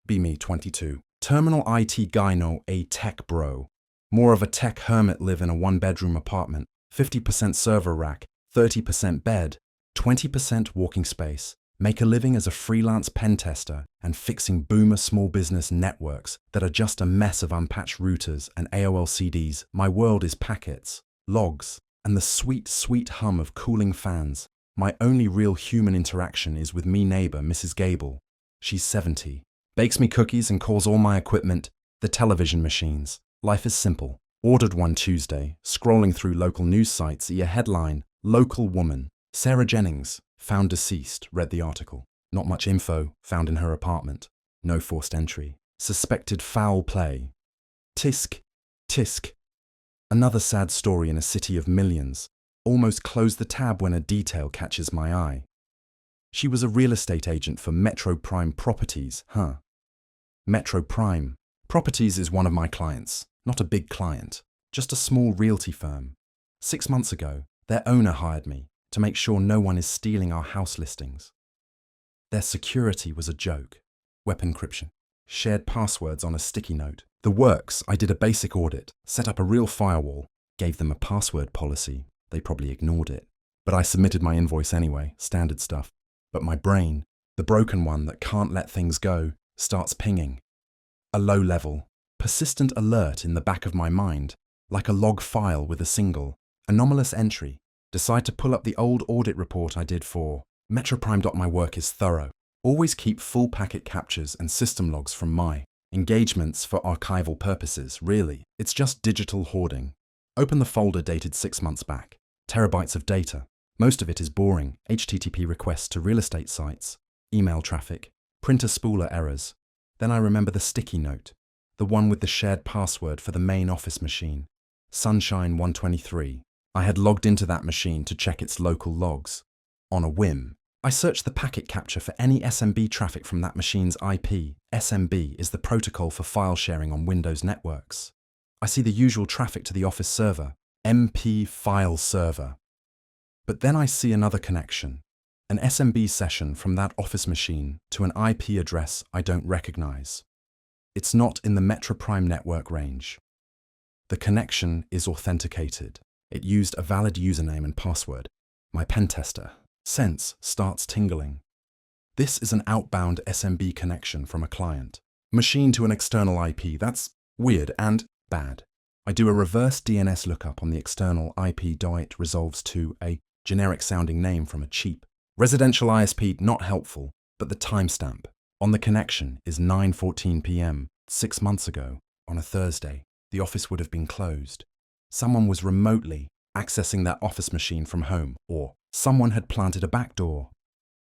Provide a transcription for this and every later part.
Be me, 22. Terminal IT guy, no, a tech bro. More of a tech hermit, live in a one-bedroom apartment. 50% server rack, 30% bed, 20% walking space. Make a living as a freelance pentester and fixing boomer small business networks that are just a mess of unpatched routers and AOL CDs. My world is packets, logs, and the sweet, sweet hum of cooling fans. My only real human interaction is with me neighbor, Mrs. Gable. She's 70. Bakes me cookies and calls all my equipment the television machines. Life is simple. Ordered one Tuesday, scrolling through local news sites, see a headline, local woman, Sarah Jennings, found deceased, read the article. Not much info, found in her apartment. No forced entry. Suspected foul play. Tisk, tisk. Another sad story in a city of millions. Almost close the tab when a detail catches my eye. She was a real estate agent for Metro Prime Properties, Metro Prime Properties is one of my clients, not a big client, just a small realty firm. 6 months ago, their owner hired me to make sure no one is stealing our house listings. Their security was a joke. Web encryption. Shared passwords on a sticky note. The works. I did a basic audit, set up a real firewall, gave them a password policy. They probably ignored it. But I submitted my invoice anyway, standard stuff. But my brain, the broken one that can't let things go, starts pinging. A low-level, persistent alert in the back of my mind, like a log file with a single, anomalous entry. Decide to pull up the old audit report I did for Metroprime. My work is thorough. Always keep full packet captures and system logs from my engagements for archival purposes, really. It's just digital hoarding. Open the folder dated 6 months back. Terabytes of data. Most of it is boring. HTTP requests to real estate sites, email traffic, printer spooler errors. Then I remember the sticky note, the one with the shared password for the main office machine, Sunshine 123. I had logged into that machine to check its local logs. On a whim, I searched the packet capture for any SMB traffic from that machine's IP. SMB is the protocol for file sharing on Windows networks. I see the usual traffic to the office server, MP file server. But then I see another connection, an SMB session from that office machine to an IP address I don't recognize. It's not in the Metroprime network range. The connection is authenticated. It used a valid username and password. My pentester sense starts tingling. This is an outbound SMB connection from a client. Machine to an external IP. That's weird and bad. I do a reverse DNS lookup on the external IP. It resolves to a generic sounding name from a cheap residential ISP. Not helpful, but the timestamp on the connection is 9:14 p.m. 6 months ago on a Thursday. The office would have been closed. Someone was remotely accessing that office machine from home, or someone had planted a backdoor.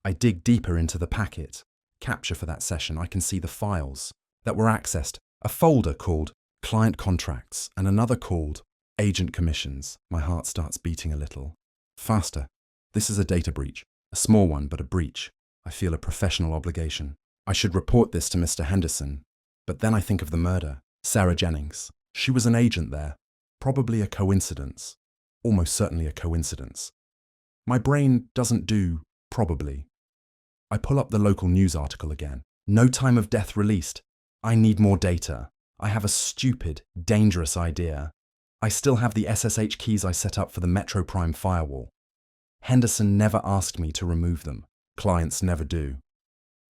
I dig deeper into the packet capture for that session. I can see the files that were accessed, a folder called Client Contracts and another called Agent Commissions. My heart starts beating a little faster. This is a data breach, a small one, but a breach. I feel a professional obligation. I should report this to Mr. Henderson, but then I think of the murder. Sarah Jennings. She was an agent there. Probably a coincidence. Almost certainly a coincidence. My brain doesn't do probably. I pull up the local news article again. No time of death released. I need more data. I have a stupid, dangerous idea. I still have the SSH keys I set up for the Metro Prime firewall. Henderson never asked me to remove them. Clients never do.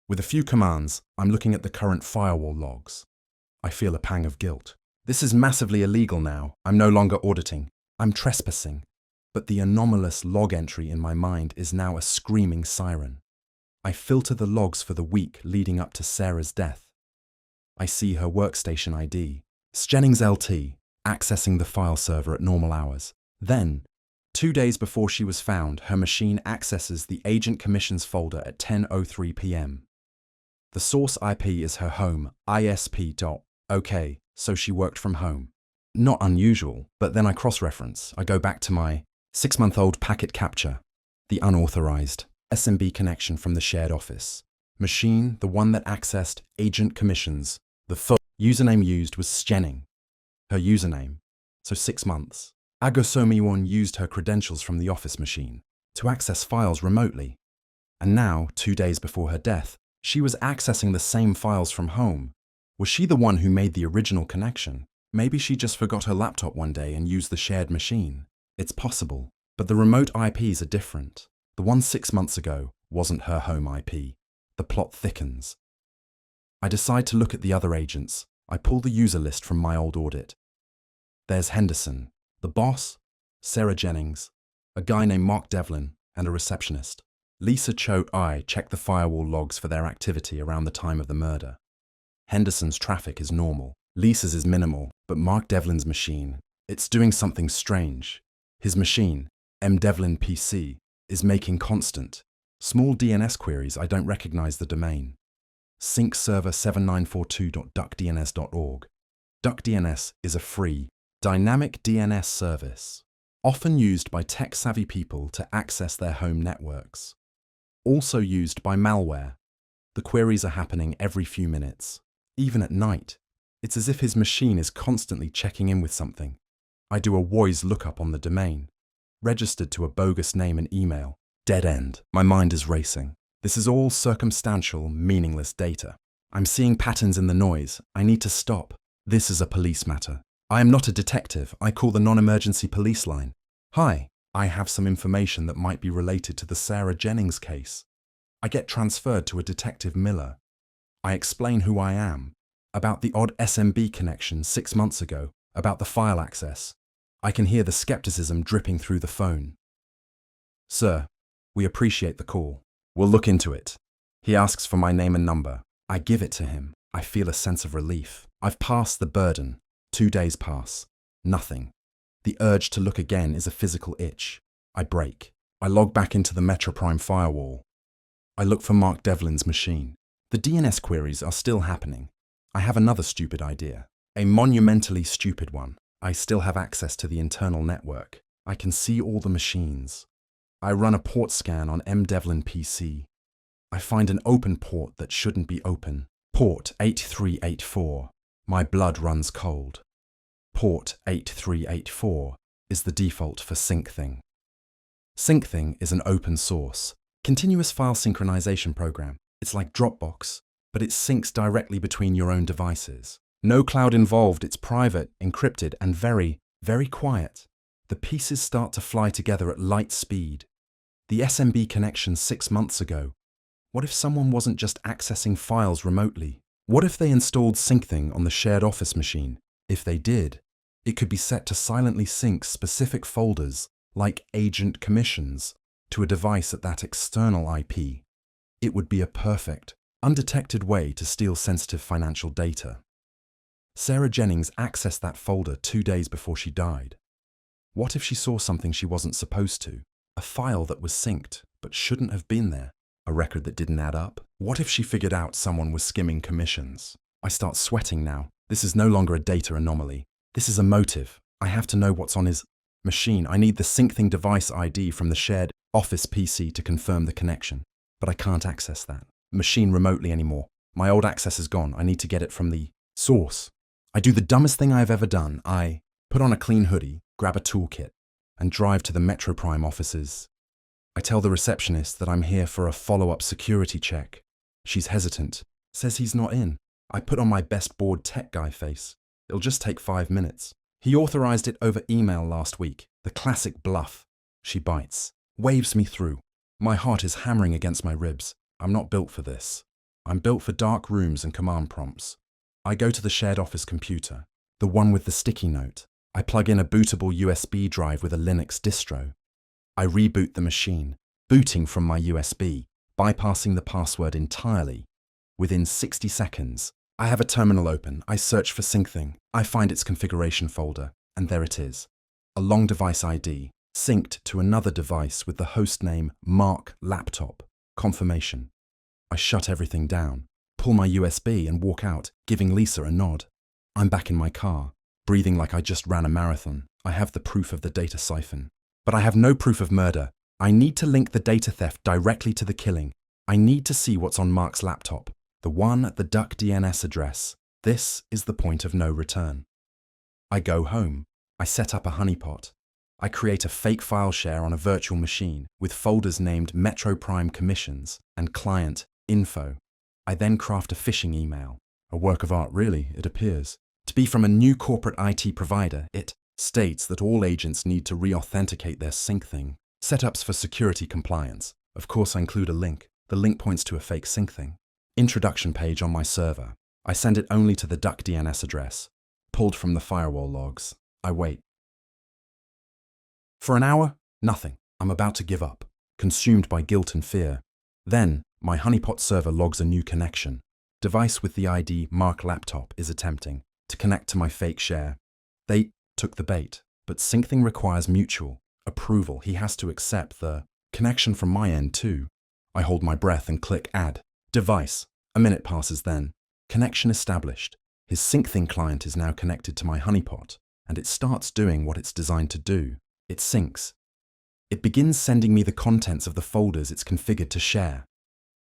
With a few commands, I'm looking at the current firewall logs. I feel a pang of guilt. This is massively illegal now. I'm no longer auditing. I'm trespassing. But the anomalous log entry in my mind is now a screaming siren. I filter the logs for the week leading up to Sarah's death. I see her workstation ID, Jennings LT, accessing the file server at normal hours. Then, 2 days before she was found, her machine accesses the Agent Commissions folder at 10:03 p.m. The source IP is her home, ISP.OK, so she worked from home. Not unusual, but then I cross-reference. I go back to my 6-month-old packet capture, the unauthorized SMB connection from the shared office. Machine, the one that accessed Agent Commissions. The username used was Jennings. Her username. So 6 months. Agosomiwon used her credentials from the office machine to access files remotely. And now, 2 days before her death, She was accessing the same files from home. Was she the one who made the original connection? Maybe she just forgot her laptop one day and used the shared machine. It's possible, but the remote IPs are different. The one 6 months ago wasn't her home IP. The plot thickens. I decide to look at the other agents. I pull the user list from my old audit. There's Henderson, the boss, Sarah Jennings, a guy named Mark Devlin, and a receptionist. Lisa Cho I check the firewall logs for their activity around the time of the murder. Henderson's traffic is normal. Lisa's is minimal, but Mark Devlin's machine, it's doing something strange. His machine, M. Devlin PC, is making constant, small DNS queries. I don't recognize the domain. Sync server 7942.duckdns.org. DuckDNS is a free, dynamic DNS service, often used by tech-savvy people to access their home networks. Also used by malware. The queries are happening every few minutes, even at night. It's as if his machine is constantly checking in with something. I do a Wois lookup on the domain, registered to a bogus name and email. Dead end. My mind is racing. This is all circumstantial, meaningless data. I'm seeing patterns in the noise. I need to stop. This is a police matter. I am not a detective. I call the non-emergency police line. Hi, I have some information that might be related to the Sarah Jennings case. I get transferred to a Detective Miller. I explain who I am, about the odd SMB connection 6 months ago, about the file access. I can hear the skepticism dripping through the phone. Sir, we appreciate the call. We'll look into it. He asks for my name and number. I give it to him. I feel a sense of relief. I've passed the burden. 2 days pass. Nothing. The urge to look again is a physical itch. I break. I log back into the MetroPrime firewall. I look for Mark Devlin's machine. The DNS queries are still happening. I have another stupid idea. A monumentally stupid one. I still have access to the internal network. I can see all the machines. I run a port scan on M. Devlin PC. I find an open port that shouldn't be open. Port 8384. My blood runs cold. Port 8384 is the default for SyncThing. SyncThing is an open source, continuous file synchronization program. It's like Dropbox, but it syncs directly between your own devices. No cloud involved, it's private, encrypted, and very, very quiet. The pieces start to fly together at light speed. The SMB connection 6 months ago. What if someone wasn't just accessing files remotely? What if they installed SyncThing on the shared office machine? If they did, it could be set to silently sync specific folders, like agent commissions, to a device at that external IP. It would be a perfect, undetected way to steal sensitive financial data. Sarah Jennings accessed that folder 2 days before she died. What if she saw something she wasn't supposed to? A file that was synced, but shouldn't have been there. A record that didn't add up. What if she figured out someone was skimming commissions? I start sweating now. This is no longer a data anomaly. This is a motive. I have to know what's on his machine. I need the SyncThing device ID from the shared office PC to confirm the connection. But I can't access that machine remotely anymore. My old access is gone. I need to get it from the source. I do the dumbest thing I've ever done. I put on a clean hoodie, grab a toolkit, and drive to the MetroPrime offices. I tell the receptionist that I'm here for a follow-up security check. She's hesitant, says he's not in. I put on my best bored tech guy face. It'll just take 5 minutes. He authorized it over email last week. The classic bluff. She bites, waves me through. My heart is hammering against my ribs. I'm not built for this. I'm built for dark rooms and command prompts. I go to the shared office computer, the one with the sticky note. I plug in a bootable USB drive with a Linux distro. I reboot the machine, booting from my USB, bypassing the password entirely. Within 60 seconds, I have a terminal open. I search for SyncThing. I find its configuration folder, and there it is. A long device ID, synced to another device with the host name Mark Laptop. Confirmation. I shut everything down, pull my USB and walk out, giving Lisa a nod. I'm back in my car, breathing like I just ran a marathon. I have the proof of the data siphon. But I have no proof of murder. I need to link the data theft directly to the killing. I need to see what's on Mark's laptop, the one at the DuckDNS address. This is the point of no return. I go home. I set up a honeypot. I create a fake file share on a virtual machine with folders named MetroPrime Commissions and Client Info. I then craft a phishing email. A work of art, really, it appears. To be from a new corporate IT provider, it states that all agents need to re-authenticate their sync thing. Setups for security compliance. Of course, I include a link. The link points to a fake sync thing. Introduction page on my server. I send it only to the duck DNS address. Pulled from the firewall logs. I wait. For an hour, nothing. I'm about to give up, consumed by guilt and fear. Then, my honeypot server logs a new connection. Device with the ID Mark Laptop is attempting to connect to my fake share. They took the bait, but syncing requires mutual approval. He has to accept the connection from my end too. I hold my breath and click Add. Device. A minute passes then. Connection established. His syncing client is now connected to my honeypot, and it starts doing what it's designed to do. It syncs. It begins sending me the contents of the folders it's configured to share.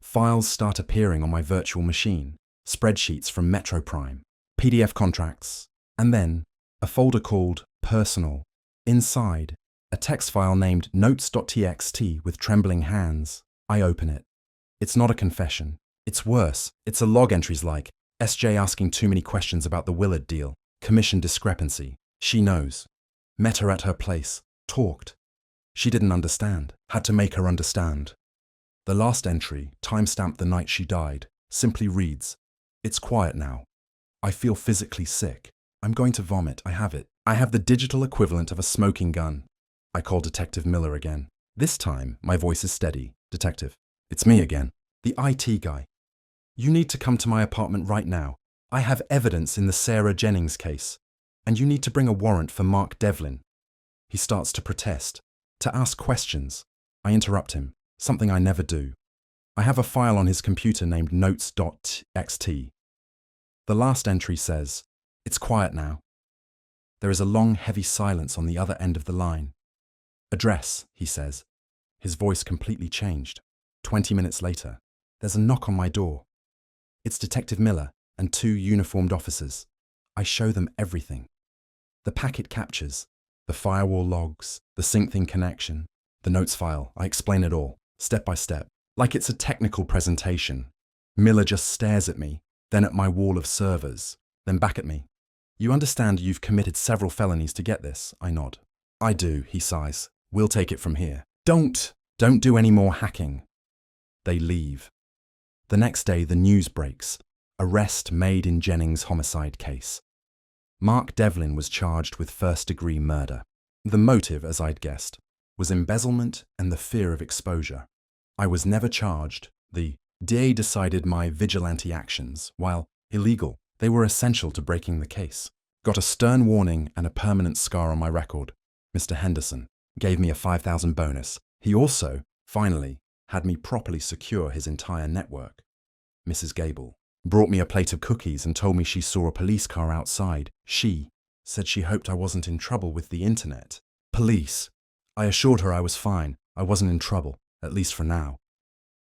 Files start appearing on my virtual machine, spreadsheets from Metro Prime, PDF contracts, and then a folder called Personal. Inside, a text file named notes.txt with trembling hands. I open it. It's not a confession. It's worse. It's a log entries like SJ asking too many questions about the Willard deal, commission discrepancy. She knows. Met her at her place, talked. She didn't understand. Had to make her understand. The last entry, timestamped the night she died, simply reads, "It's quiet now. I feel physically sick. I'm going to vomit. I have it. I have the digital equivalent of a smoking gun." I call Detective Miller again. This time, my voice is steady. "Detective, it's me again. The IT guy. You need to come to my apartment right now. I have evidence in the Sarah Jennings case. And you need to bring a warrant for Mark Devlin." He starts to protest, to ask questions. I interrupt him, something I never do. I have a file on his computer named notes.txt. The last entry says, "It's quiet now." There is a long, heavy silence on the other end of the line. "Address," he says. His voice completely changed. 20 minutes later, there's a knock on my door. It's Detective Miller and 2 uniformed officers. I show them everything. The packet captures, the firewall logs, the syncing connection, the notes file. I explain it all, step by step, like it's a technical presentation. Miller just stares at me, then at my wall of servers, then back at me. "You understand you've committed several felonies to get this?" I nod. "I do," he sighs. "We'll take it from here. Don't do any more hacking." They leave. The next day, the news breaks. Arrest made in Jennings' homicide case. Mark Devlin was charged with first-degree murder. The motive, as I'd guessed, was embezzlement and the fear of exposure. I was never charged. The DA decided my vigilante actions, while illegal, they were essential to breaking the case. Got a stern warning and a permanent scar on my record. Mr. Henderson gave me a 5,000 bonus. He also, finally, had me properly secure his entire network. Mrs. Gable brought me a plate of cookies and told me she saw a police car outside. She said she hoped I wasn't in trouble with the internet. Police. I assured her I was fine. I wasn't in trouble, at least for now.